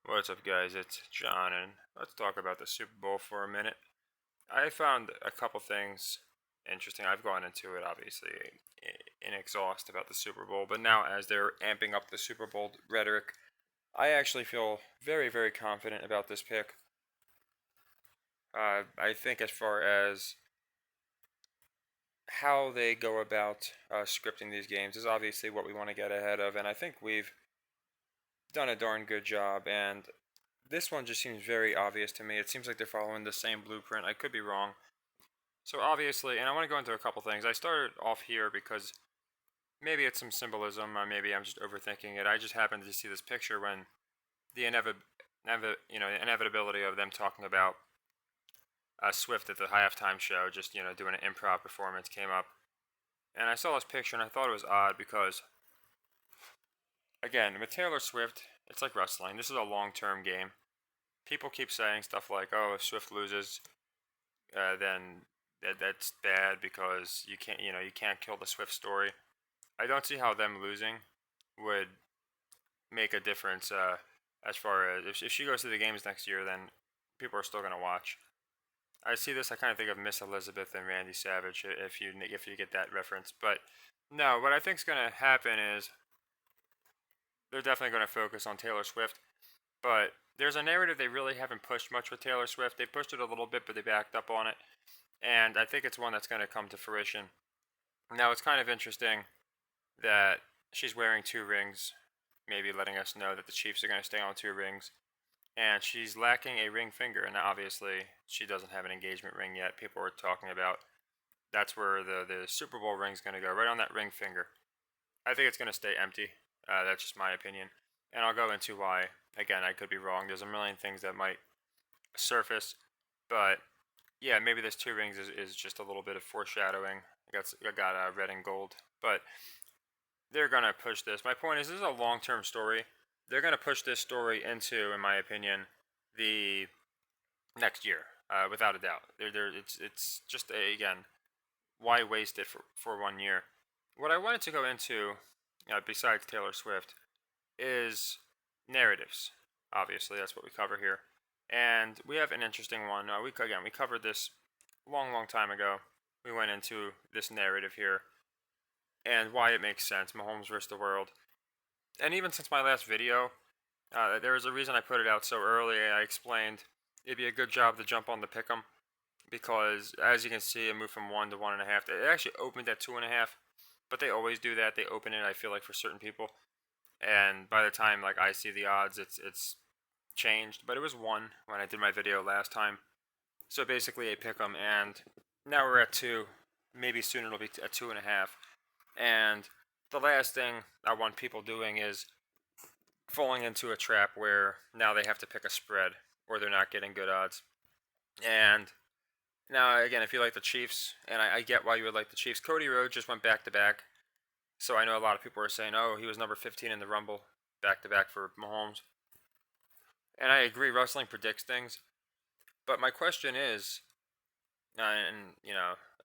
What's up, guys? It's John, and let's talk about the Super Bowl for a minute. I found a couple things interesting. I've gone into it, obviously, in exhaust about the Super Bowl, but now as they're amping up the Super Bowl rhetoric, I actually feel very, very confident about this pick. I think as far as how they go about scripting these games is obviously what we want to get ahead of, and I think we've done a darn good job, and this one just seems very obvious to me. It seems like they're following the same blueprint. I could be wrong. So obviously, and I want to go into a couple things. I started off here because maybe it's some symbolism. Maybe I'm just overthinking it. I just happened to see this picture when the inevitability of them talking about Swift at the halftime show, just doing an improv performance came up, and I saw this picture and I thought it was odd because again, with Taylor Swift, it's like wrestling. This is a long-term game. People keep saying stuff like, "Oh, if Swift loses, then that's bad because you can't kill the Swift story." I don't see how them losing would make a difference as far as if she goes to the games next year, then people are still gonna watch. I see this. I kind of think of Miss Elizabeth and Randy Savage if you get that reference. But no, what I think is gonna happen is they're definitely gonna focus on Taylor Swift. But there's a narrative they really haven't pushed much with Taylor Swift. They pushed it a little bit, but they backed up on it. And I think it's one that's going to come to fruition. Now, it's kind of interesting that she's wearing two rings, maybe letting us know that the Chiefs are going to stay on two rings. And she's lacking a ring finger. And obviously, she doesn't have an engagement ring yet. People are talking about that's where the Super Bowl ring's going to go, right on that ring finger. I think it's going to stay empty. That's just my opinion. And I'll go into why. Again, I could be wrong. There's a million things that might surface. But yeah, maybe this two rings is just a little bit of foreshadowing. I got red and gold. But they're going to push this. My point is, this is a long-term story. They're going to push this story into, in my opinion, the next year, without a doubt. It's just, again, why waste it for 1 year? What I wanted to go into, besides Taylor Swift, is narratives. Obviously, that's what we cover here. And we have an interesting one. We covered this long, long time ago. We went into this narrative here and why it makes sense. Mahomes versus the world. And even since my last video, there was a reason I put it out so early. I explained it'd be a good job to jump on the pick'em because, as you can see, it moved from 1 to 1.5. It actually opened at 2.5, but they always do that. They open it, I feel like, for certain people. And by the time like I see the odds, it's changed. But it was 1 when I did my video last time. So basically a pick'em, and now we're at 2. Maybe soon it'll be at 2.5. And the last thing I want people doing is falling into a trap where now they have to pick a spread or they're not getting good odds. And now again, if you like the Chiefs, and I get why you would like the Chiefs, Cody Rhodes just went back to back. So I know a lot of people are saying, "Oh, he was number 15 in the Rumble, back to back for Mahomes." And I agree, wrestling predicts things. But my question is, and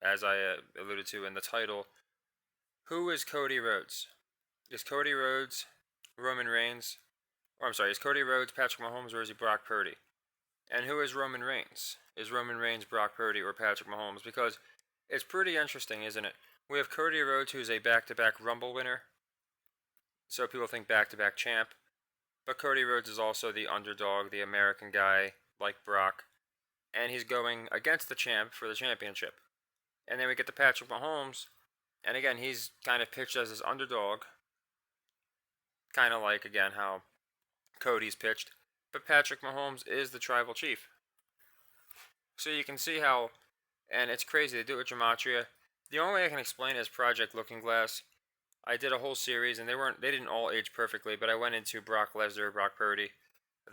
as I alluded to in the title, who is Cody Rhodes? Is Cody Rhodes Roman Reigns? Or I'm sorry, is Cody Rhodes Patrick Mahomes or is he Brock Purdy? And who is Roman Reigns? Is Roman Reigns Brock Purdy or Patrick Mahomes? Because it's pretty interesting, isn't it? We have Cody Rhodes, who's a back-to-back Rumble winner. So people think back-to-back champ. But Cody Rhodes is also the underdog, the American guy, like Brock. And he's going against the champ for the championship. And then we get to Patrick Mahomes. And again, he's kind of pitched as this underdog. Kind of like, again, how Cody's pitched. But Patrick Mahomes is the tribal chief. So you can see how, and it's crazy, they do it with Gematria. The only way I can explain it is Project Looking Glass. I did a whole series, and they didn't all age perfectly, but I went into Brock Lesnar, Brock Purdy,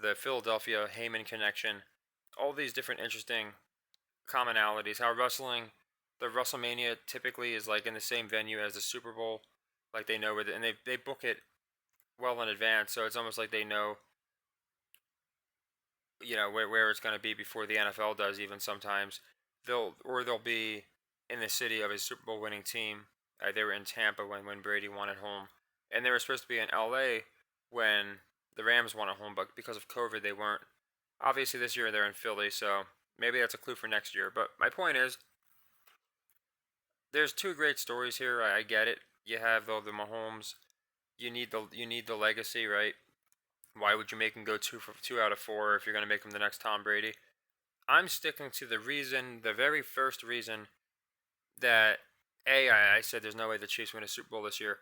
the Philadelphia Heyman connection, all these different interesting commonalities. How the WrestleMania typically is like in the same venue as the Super Bowl, like they know where, and they book it well in advance, so it's almost like they know, where it's going to be before the NFL does. Even sometimes they'll be in the city of a Super Bowl winning team. They were in Tampa when Brady won at home, and they were supposed to be in LA when the Rams won at home, but because of COVID, they weren't. Obviously, this year they're in Philly, so maybe that's a clue for next year. But my point is, there's two great stories here. I get it. You have the Mahomes. You need the legacy, right? Why would you make him go 2 out of 4 if you're going to make him the next Tom Brady? I'm sticking to the reason, the very first reason that I said there's no way the Chiefs win a Super Bowl this year,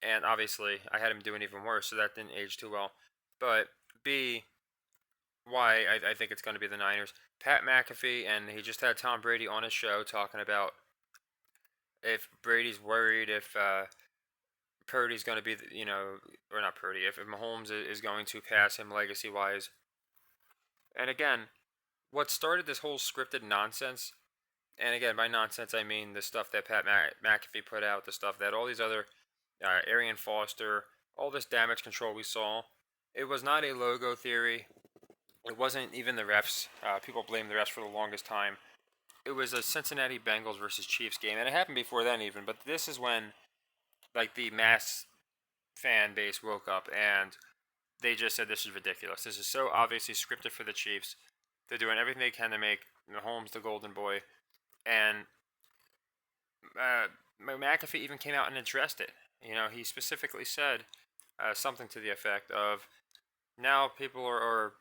and obviously I had him doing even worse, so that didn't age too well. But B, why I think it's going to be the Niners. Pat McAfee, and he just had Tom Brady on his show talking about if Brady's worried if Purdy's going to be, or not Purdy, if Mahomes is going to pass him legacy wise. And again, what started this whole scripted nonsense, and again, by nonsense I mean the stuff that Pat McAfee put out, the stuff that all these other, Arian Foster, all this damage control we saw, it was not a logo theory. It wasn't even the refs. People blamed the refs for the longest time. It was a Cincinnati Bengals versus Chiefs game, and it happened before then even. But this is when like the mass fan base woke up and they just said this is ridiculous. This is so obviously scripted for the Chiefs. They're doing everything they can to make Mahomes the golden boy, and uh, McAfee even came out and addressed it. He specifically said something to the effect of, now people are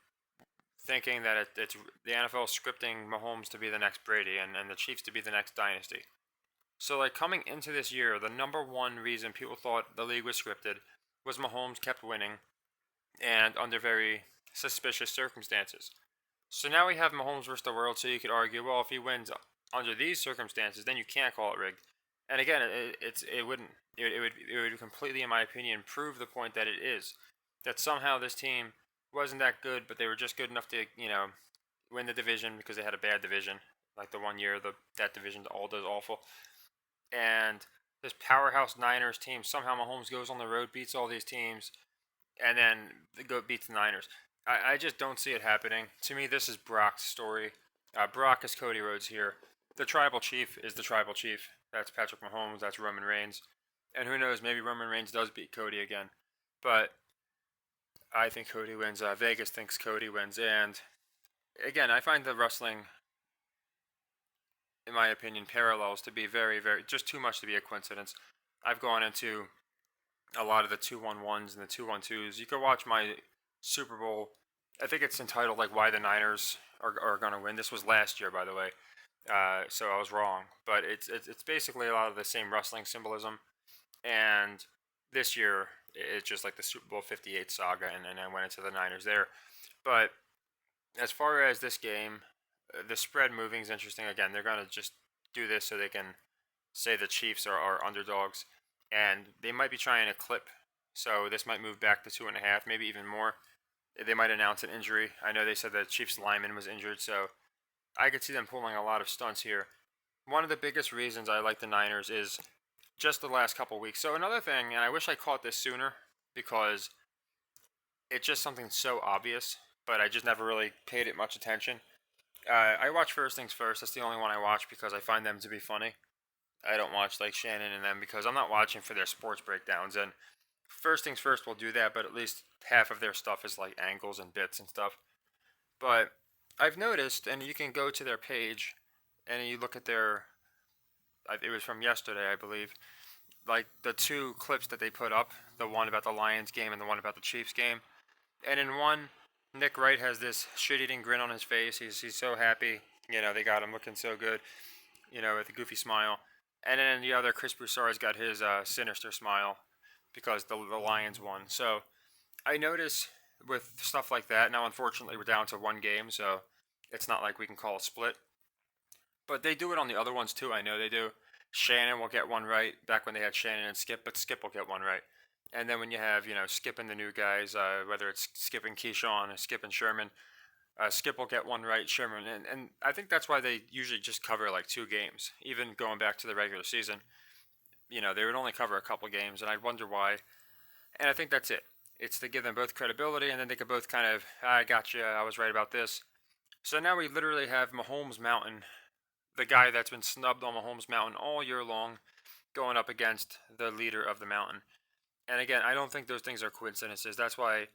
thinking that it's the NFL scripting Mahomes to be the next Brady and the Chiefs to be the next dynasty. So, like, coming into this year, the number one reason people thought the league was scripted was Mahomes kept winning and under very suspicious circumstances. So now we have Mahomes versus the world, so you could argue, well, if he wins under these circumstances, then you can't call it rigged. And again, it would completely, in my opinion, prove the point that it is. That somehow this team wasn't that good, but they were just good enough to, win the division because they had a bad division. Like the one year that division all does awful. And this powerhouse Niners team, somehow Mahomes goes on the road, beats all these teams, and then beats the Niners. I just don't see it happening. To me, this is Brock's story. Brock is Cody Rhodes here. The tribal chief is the tribal chief. That's Patrick Mahomes. That's Roman Reigns. And who knows, maybe Roman Reigns does beat Cody again. But I think Cody wins. Vegas thinks Cody wins. And again, I find the wrestling, in my opinion, parallels to be very, very, just too much to be a coincidence. I've gone into a lot of the 2-1-1s and the 2-1-2s. You can watch my Super Bowl. I think it's entitled like Why the Niners are going to win. This was last year, by the way. So I was wrong. But it's basically a lot of the same wrestling symbolism. And this year, it's just like the Super Bowl 58 saga, and I went into the Niners there. But as far as this game, the spread moving is interesting. Again, they're going to just do this so they can say the Chiefs are underdogs. And they might be trying to clip. So this might move back to 2.5, maybe even more. They might announce an injury. I know they said that Chiefs lineman was injured, so I could see them pulling a lot of stunts here. One of the biggest reasons I like the Niners is just the last couple weeks. So another thing, and I wish I caught this sooner because it's just something so obvious, but I just never really paid it much attention. I watch First Things First. That's the only one I watch because I find them to be funny. I don't watch like Shannon and them because I'm not watching for their sports breakdowns. And First Things First will do that, but at least half of their stuff is like angles and bits and stuff. But I've noticed, and you can go to their page and you look at their, it was from yesterday, I believe, like the two clips that they put up, the one about the Lions game and the one about the Chiefs game. And in one, Nick Wright has this shit-eating grin on his face. He's so happy. They got him looking so good, with a goofy smile. And then the other, Chris Broussard's got his sinister smile because the Lions won. So I notice with stuff like that, now unfortunately we're down to one game, so it's not like we can call a split. But they do it on the other ones too, I know they do. Shannon will get one right back when they had Shannon and Skip, but Skip will get one right. And then when you have, Skip and the new guys, whether it's Skip and Keyshawn or Skip and Sherman, Skip will get one right, Sherman. And I think that's why they usually just cover like 2 games, even going back to the regular season. They would only cover a couple games, and I'd wonder why. And I think that's it. It's to give them both credibility, and then they could both kind of, I got you, I was right about this. So now we literally have Mahomes Mountain, the guy that's been snubbed on Mahomes Mountain all year long, going up against the leader of the mountain. And again, I don't think those things are coincidences. That's why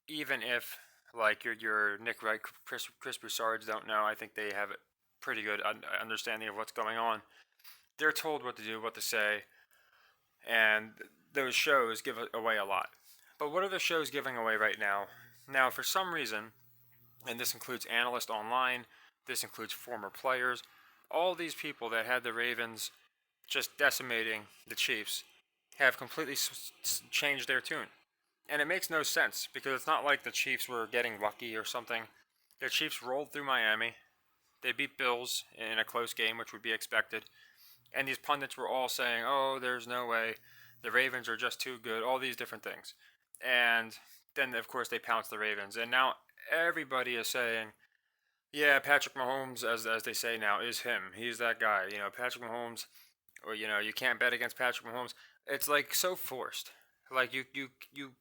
even if like your Nick Wright, Chris Broussards don't know, I think they have a pretty good understanding of what's going on. They're told what to do, what to say, and those shows give away a lot. But what are the shows giving away right now? Now, for some reason, and this includes analysts online, this includes former players, all these people that had the Ravens just decimating the Chiefs have completely changed their tune. And it makes no sense because it's not like the Chiefs were getting lucky or something. The Chiefs rolled through Miami. They beat Bills in a close game, which would be expected. And these pundits were all saying, oh, there's no way. The Ravens are just too good. All these different things. And then, of course, they pounced the Ravens. And now everybody is saying, yeah, Patrick Mahomes, as they say now, is him. He's that guy. Patrick Mahomes, or, you can't bet against Patrick Mahomes. It's like so forced. Like you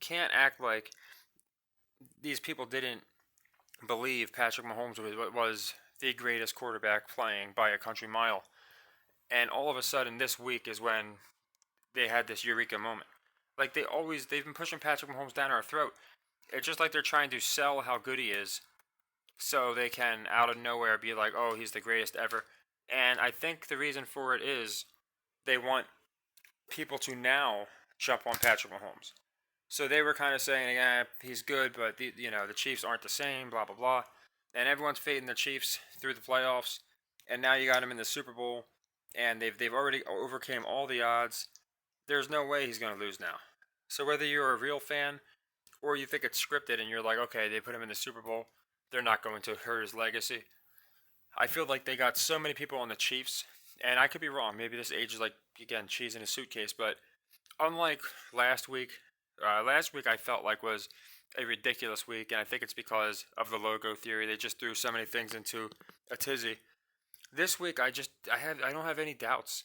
can't act like these people didn't believe Patrick Mahomes was the greatest quarterback playing by a country mile. And all of a sudden, this week is when they had this eureka moment. Like they've been pushing Patrick Mahomes down our throat. It's just like they're trying to sell how good he is, so they can out of nowhere be like, "Oh, he's the greatest ever." And I think the reason for it is they want people to now jump on Patrick Mahomes. So they were kind of saying, "Yeah, he's good, but the Chiefs aren't the same." Blah blah blah, and everyone's fading the Chiefs through the playoffs, and now you got him in the Super Bowl, and they've already overcame all the odds. There's no way he's going to lose now. So whether you're a real fan or you think it's scripted and you're like, okay, they put him in the Super Bowl, they're not going to hurt his legacy. I feel like they got so many people on the Chiefs, and I could be wrong. Maybe this age is like, again, cheese in a suitcase, but unlike last week I felt like was a ridiculous week, and I think it's because of the logo theory. They just threw so many things into a tizzy. This week I don't have any doubts.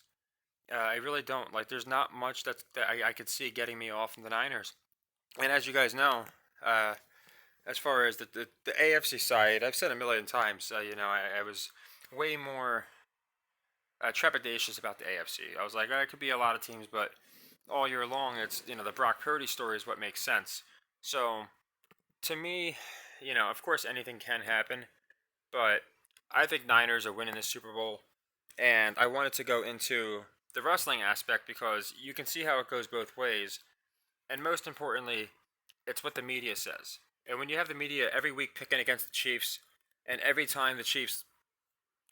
I really don't. Like, there's not much that I could see getting me off from the Niners. And as you guys know, uh, as far as the AFC side, I've said a million times, I was way more trepidatious about the AFC. I was like, it could be a lot of teams, but all year long, it's, the Brock Purdy story is what makes sense. So, to me, of course, anything can happen, but I think Niners are winning the Super Bowl. And I wanted to go into the wrestling aspect because you can see how it goes both ways. And most importantly, it's what the media says. And when you have the media every week picking against the Chiefs, and every time the Chiefs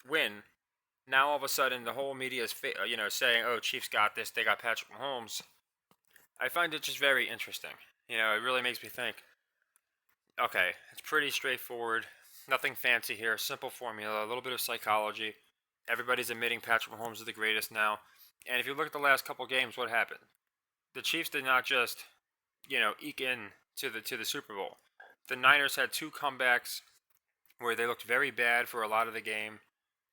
win, now all of a sudden the whole media is saying, "Oh, Chiefs got this. They got Patrick Mahomes." I find it just very interesting. It really makes me think. Okay, it's pretty straightforward. Nothing fancy here. Simple formula. A little bit of psychology. Everybody's admitting Patrick Mahomes is the greatest now. And if you look at the last couple games, what happened? The Chiefs did not just, eke in to the Super Bowl. The Niners had two comebacks where they looked very bad for a lot of the game,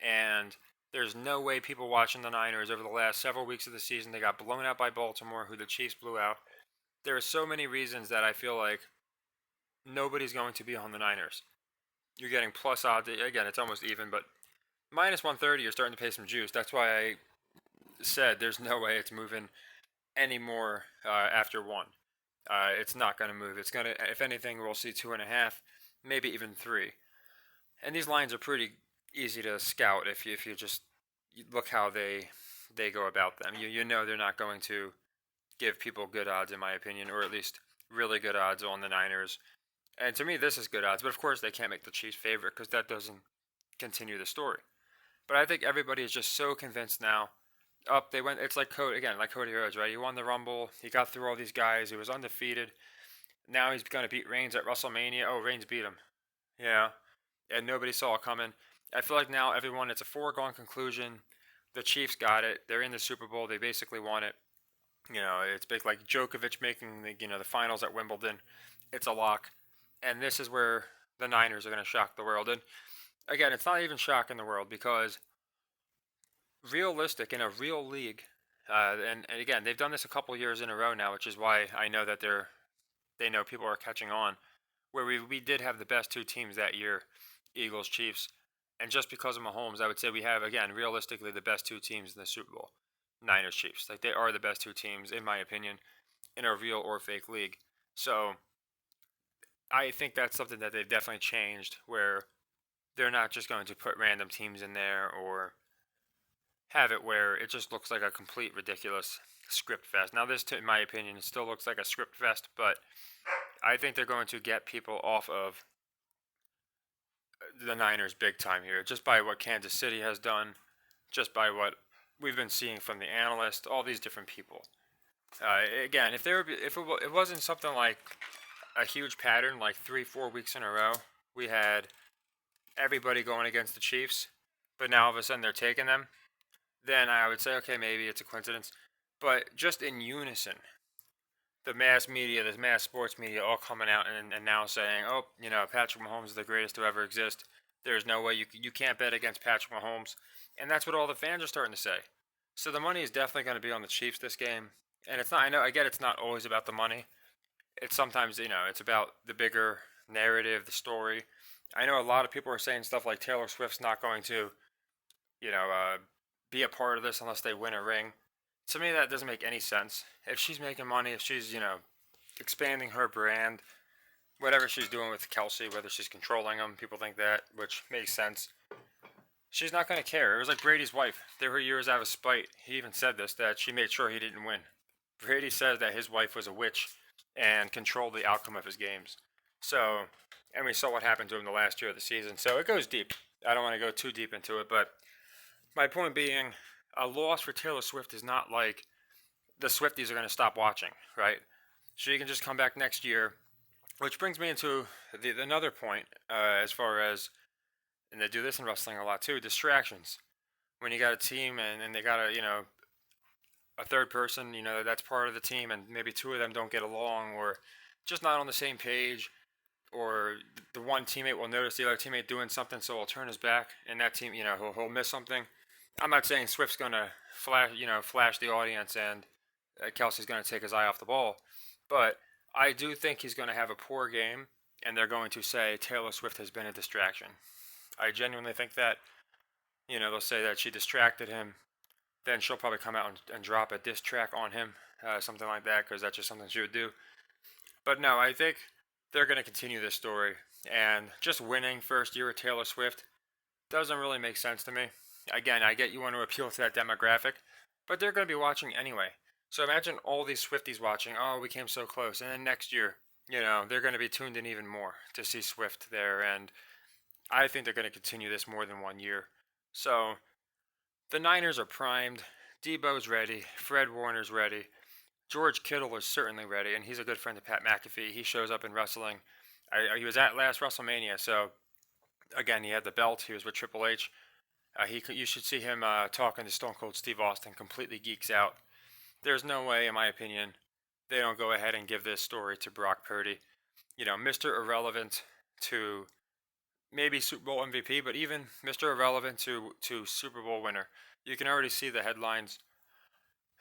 and there's no way people watching the Niners over the last several weeks of the season, they got blown out by Baltimore, who the Chiefs blew out. There are so many reasons that I feel like nobody's going to be on the Niners. You're getting plus odds. Again, it's almost even, but minus 130, you're starting to pay some juice. That's why I said there's no way it's moving anymore after one. It's not going to move. It's going to, if anything, we'll see 2.5, maybe even 3. And these lines are pretty easy to scout if you just look how they go about them. You know they're not going to give people good odds, in my opinion, or at least really good odds on the Niners. And to me, this is good odds. But of course, they can't make the Chiefs favorite because that doesn't continue the story. But I think everybody is just so convinced now. Up, they went. It's like Cody again, like Cody Rhodes, right? He won the Rumble. He got through all these guys. He was undefeated. Now he's gonna beat Reigns at WrestleMania. Oh, Reigns beat him. Yeah, and nobody saw it coming. I feel like now everyone, it's a foregone conclusion. The Chiefs got it. They're in the Super Bowl. They basically won it. It's big like Djokovic making the finals at Wimbledon. It's a lock, and this is where the Niners are gonna shock the world. And again, it's not even shocking the world because realistic in a real league. And again, they've done this a couple years in a row now, which is why I know that they know people are catching on. Where we did have the best two teams that year, Eagles Chiefs, and just because of Mahomes, I would say we have again realistically the best two teams in the Super Bowl, Niners Chiefs. Like they are the best two teams in my opinion in a real or fake league. So I think that's something that they've definitely changed, where they're not just going to put random teams in there or have it where it just looks like a complete ridiculous script fest. Now, this, in my opinion, still looks like a script fest, but I think they're going to get people off of the Niners big time here, just by what Kansas City has done, just by what we've been seeing from the analysts, all these different people. Again, if it wasn't something like a huge pattern, like 3-4 weeks in a row, we had everybody going against the Chiefs, but now all of a sudden they're taking them, then I would say, okay, maybe it's a coincidence. But just in unison, the mass media, the mass sports media, all coming out and now saying, oh, Patrick Mahomes is the greatest to ever exist. There's no way you can't bet against Patrick Mahomes, and that's what all the fans are starting to say. So the money is definitely going to be on the Chiefs this game, and it's not. I get it's not always about the money. It's sometimes it's about the bigger narrative, the story. I know a lot of people are saying stuff like Taylor Swift's not going to you know, uh, be a part of this unless they win a ring. To me, that doesn't make any sense. If she's making money, if she's, expanding her brand, whatever she's doing with Kelsey, whether she's controlling them, people think that, which makes sense. She's not going to care. It was like Brady's wife. There were years out of spite. He even said this, that she made sure he didn't win. Brady says that his wife was a witch and controlled the outcome of his games. So, and we saw what happened to him the last year of the season. So it goes deep. I don't want to go too deep into it, but my point being, a loss for Taylor Swift is not like the Swifties are going to stop watching, right? She can just come back next year, which brings me into another point as far as, and they do this in wrestling a lot too, distractions. When you got a team and they got a third person, that's part of the team, and maybe two of them don't get along or just not on the same page, or the one teammate will notice the other teammate doing something, so he'll turn his back, and that team, he'll miss something. I'm not saying Swift's gonna flash the audience and Kelsey's gonna take his eye off the ball, but I do think he's gonna have a poor game, and they're going to say Taylor Swift has been a distraction. I genuinely think that. They'll say that she distracted him. Then she'll probably come out and drop a diss track on him, something like that, because that's just something she would do. But no, I think they're going to continue this story. And just winning first year with Taylor Swift doesn't really make sense to me. Again, I get you want to appeal to that demographic, but they're going to be watching anyway. So imagine all these Swifties watching, oh, we came so close. And then next year, they're going to be tuned in even more to see Swift there. And I think they're going to continue this more than 1 year. So the Niners are primed. Debo's ready. Fred Warner's ready. George Kittle is certainly ready, and he's a good friend of Pat McAfee. He shows up in wrestling. He was at last WrestleMania, so again, he had the belt. He was with Triple H. You should see him talking to Stone Cold Steve Austin. Completely geeks out. There's no way, in my opinion, they don't go ahead and give this story to Brock Purdy. Mr. Irrelevant to maybe Super Bowl MVP, but even Mr. Irrelevant to Super Bowl winner. You can already see the headlines.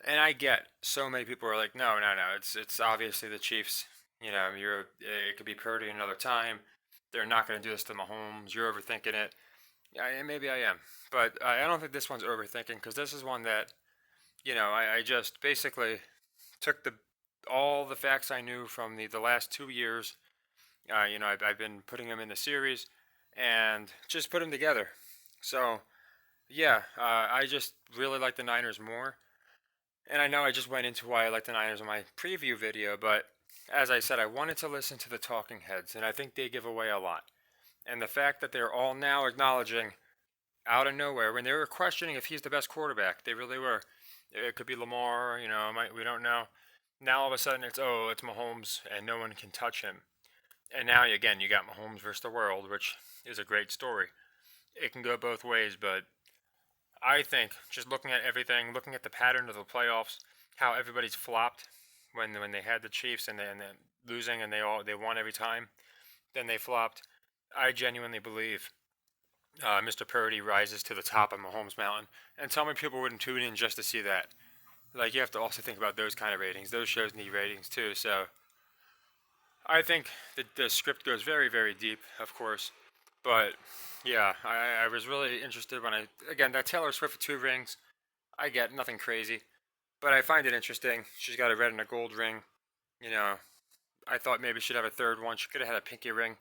And I get so many people are like, no, no, no. It's obviously the Chiefs. It could be Purdy another time. They're not going to do this to Mahomes. You're overthinking it. Yeah, and maybe I am, but I don't think this one's overthinking because this is one that I just basically took all the facts I knew from the last 2 years. I've been putting them in the series and just put them together. So yeah, I just really like the Niners more. And I know I just went into why I like the Niners in my preview video, but as I said, I wanted to listen to the talking heads, and I think they give away a lot. And the fact that they're all now acknowledging out of nowhere, when they were questioning if he's the best quarterback, they really were. It could be Lamar, we don't know. Now all of a sudden it's Mahomes, and no one can touch him. And now again, you got Mahomes versus the world, which is a great story. It can go both ways, but I think just looking at everything, looking at the pattern of the playoffs, how everybody's flopped when they had the Chiefs and then losing and they won every time, then they flopped. I genuinely believe Mr. Purdy rises to the top of Mahomes Mountain, and tell me people wouldn't tune in just to see that. Like, you have to also think about those kind of ratings. Those shows need ratings too. So I think the script goes very, very deep, of course. But yeah, I was really interested when again, that Taylor Swift with 2 rings, I get nothing crazy, but I find it interesting. She's got a red and a gold ring, you know, I thought maybe she'd have a third one. She could have had a pinky ring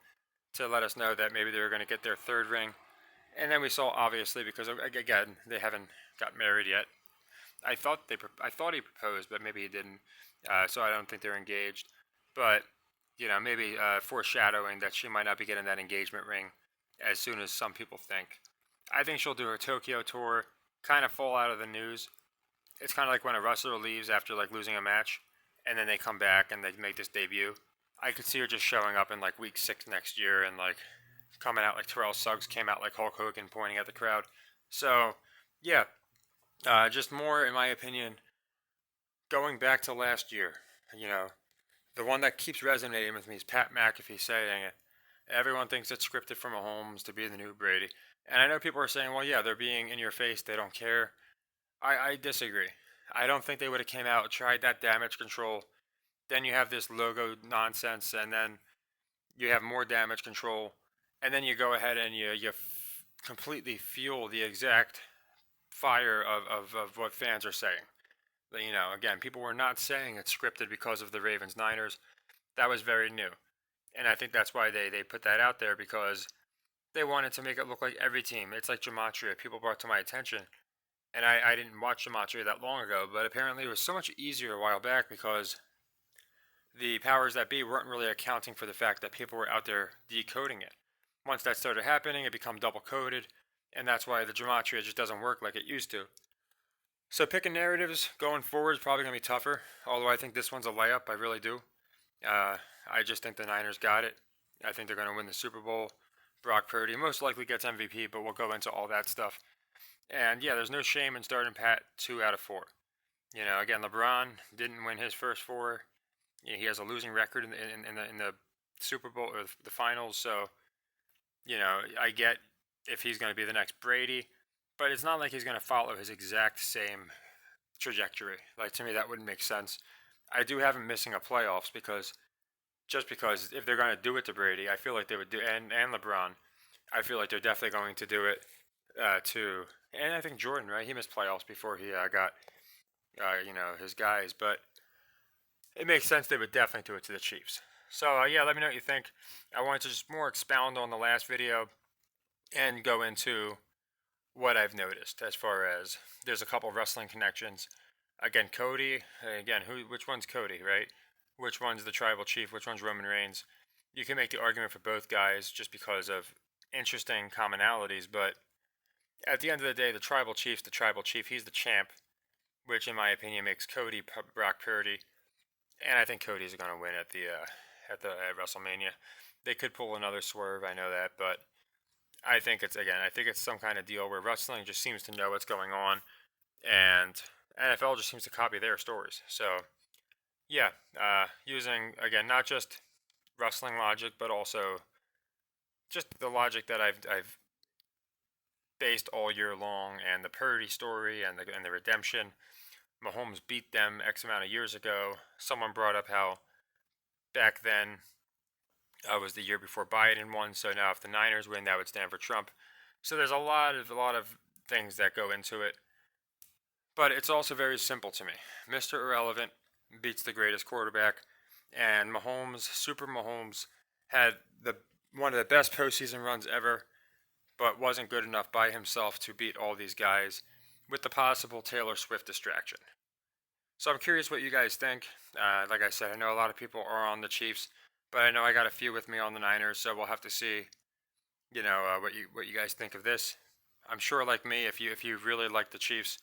to let us know that maybe they were going to get their third ring. And then we saw, obviously, because again they haven't got married yet. I thought he proposed, but maybe he didn't. So I don't think they're engaged. But maybe foreshadowing that she might not be getting that engagement ring as soon as some people think. I think she'll do her Tokyo tour, kind of fall out of the news. It's kind of like when a wrestler leaves after like losing a match, and then they come back and they make this debut. I could see her just showing up in like week 6 next year and like coming out like Terrell Suggs came out like Hulk Hogan pointing at the crowd. So yeah, just more in my opinion. Going back to last year, you know, the one that keeps resonating with me is Pat McAfee saying it. Everyone thinks it's scripted for Mahomes to be the new Brady. And I know people are saying, well, yeah, they're being in your face. They don't care. I disagree. I don't think they would have came out, tried that damage control. Then you have this logo nonsense, and then you have more damage control. And then you go ahead and you completely fuel the exact fire of what fans are saying. Again, people were not saying it's scripted because of the Ravens Niners. That was very new. And I think that's why they put that out there because they wanted to make it look like every team. It's like Gematria. People brought to my attention. And I didn't watch Gematria that long ago, but apparently it was so much easier a while back because the powers that be weren't really accounting for the fact that people were out there decoding it. Once that started happening, it became double coded, and that's why the Gematria just doesn't work like it used to. So picking narratives going forward is probably going to be tougher, although I think this one's a layup. I really do. I just think the Niners got it. I think they're going to win the Super Bowl. Brock Purdy most likely gets MVP, but we'll go into all that stuff. And yeah, there's no shame in starting Pat 2 out of 4. Again, LeBron didn't win his first 4. He has a losing record in the Super Bowl or the finals. So, I get if he's going to be the next Brady, but it's not like he's going to follow his exact same trajectory. Like to me, that wouldn't make sense. I do have him missing a playoffs because if they're going to do it to Brady, I feel like they would do and LeBron. I feel like they're definitely going to do it to and I think Jordan, right? He missed playoffs before he got his guys, but it makes sense they would definitely do it to the Chiefs. So yeah, let me know what you think. I wanted to just more expound on the last video and go into what I've noticed as far as there's a couple of wrestling connections. Again, Cody. Again, which one's Cody, right? Which one's the tribal chief? Which one's Roman Reigns? You can make the argument for both guys just because of interesting commonalities, but at the end of the day, the tribal chief's the tribal chief. He's the champ, which in my opinion makes Cody Brock Purdy, and I think Cody's going to win at WrestleMania. They could pull another swerve, I know that, but I think it's some kind of deal where wrestling just seems to know what's going on, and NFL just seems to copy their stories. So yeah, using again not just wrestling logic, but also just the logic that I've based all year long, and the Purdy story and the redemption. Mahomes beat them X amount of years ago. Someone brought up how back then was the year before Biden won, so now if the Niners win, that would stand for Trump. So there's a lot of things that go into it, but it's also very simple to me. Mr. Irrelevant beats the greatest quarterback, and Mahomes, Super Mahomes, had one of the best postseason runs ever, but wasn't good enough by himself to beat all these guys with the possible Taylor Swift distraction. So I'm curious what you guys think. Like I said, I know a lot of people are on the Chiefs, but I know I got a few with me on the Niners, so we'll have to see, what you guys think of this. I'm sure, like me, if you really like the Chiefs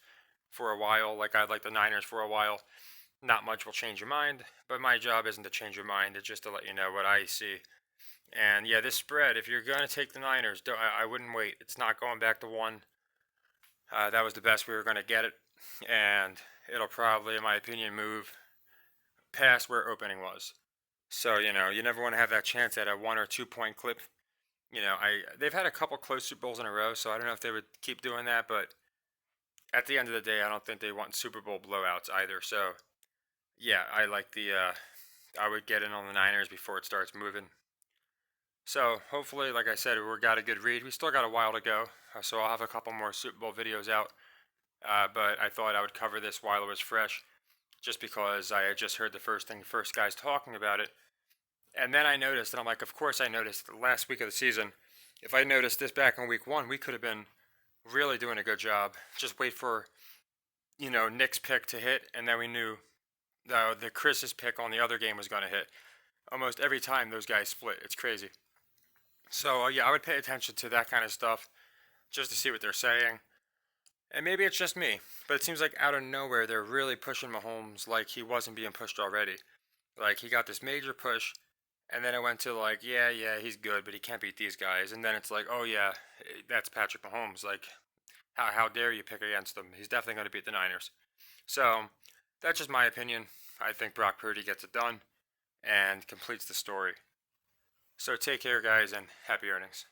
for a while, like I like the Niners for a while, not much will change your mind. But my job isn't to change your mind; it's just to let you know what I see. And yeah, this spread, if you're gonna take the Niners, I wouldn't wait. It's not going back to 1. That was the best we were gonna get it, and it'll probably, in my opinion, move past where opening was. So you never want to have that chance at a 1 or 2 point clip. They've had a couple close Super Bowls in a row, so I don't know if they would keep doing that. But at the end of the day, I don't think they want Super Bowl blowouts either. So yeah, I would get in on the Niners before it starts moving. So hopefully, like I said, we got a good read. We still got a while to go, so I'll have a couple more Super Bowl videos out. But I thought I would cover this while it was fresh, just because I had just heard the first guys talking about it. And then I noticed, and I'm like, of course I noticed the last week of the season. If I noticed this back in week one, we could have been really doing a good job. Just wait for, Nick's pick to hit, and then we knew the Chris's pick on the other game was going to hit. Almost every time those guys split. It's crazy. So, yeah, I would pay attention to that kind of stuff just to see what they're saying. And maybe it's just me, but it seems like out of nowhere they're really pushing Mahomes like he wasn't being pushed already. Like he got this major push, and then it went to like, yeah, yeah, he's good, but he can't beat these guys. And then it's like, oh yeah, that's Patrick Mahomes. Like, how dare you pick against him? He's definitely going to beat the Niners. So that's just my opinion. I think Brock Purdy gets it done and completes the story. So take care, guys, and happy earnings.